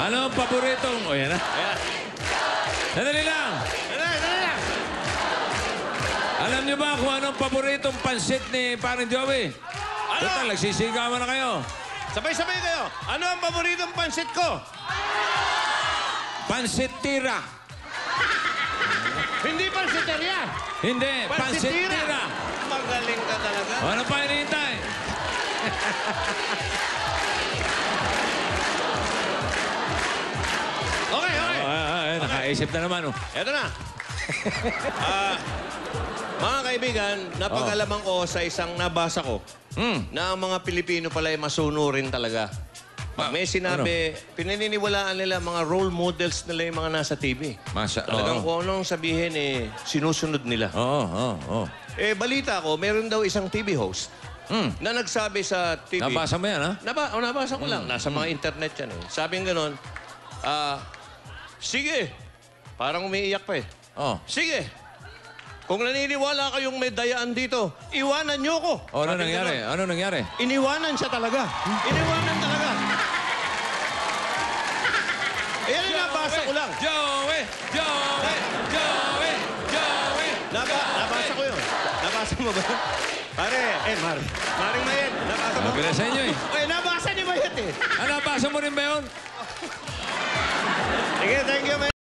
Ano ang paboritong... O, yan na. Ayan. Sandali lang. Dali lang. Alam niyo ba kung anong paboritong pansit ni Parang Joey? Ano? Total, nagsisigawan na kayo. Sabay-sabay kayo. Ano ang paboritong pansit ko? Pansit tira. Hindi pansiteria. Hindi, pansit Pansitira. tira. Magaling ka talaga. O, ano pa hinihintay? Okay. Nakaisip na naman, oh. Eto na. Mga kaibigan, napag-alaman ko sa isang nabasa ko na ang mga Pilipino pala ay masunurin talaga. Pag may sinabi, pinaniniwalaan nila mga role models nila yung mga nasa TV. Talagang kung anong sabihin, sinusunod nila. Oo. Balita ko, meron daw isang TV host na nagsabi sa TV. Nabasa mo yan, ha? Nabasa ko lang. Nasa mga internet yan. Sabi ng gano'n, sige. Parang umiiyak pa eh. Oh. Sige. Kung naniniwala kayong may dayaan dito, iwanan niyo ko. Ano nangyari? Ano nangyari? Iniwanan siya talaga. Iniwanan talaga. Ayan ang nabasa ko lang. Joey! Nabasa ko yun. Nabasa mo ba? Pare, Maring Mayet, nabasa mo? Maganda sa inyo, eh. Nabasa ni Mayet eh. Nabasa mo rin ba yun? Sige, thank you, Mayet.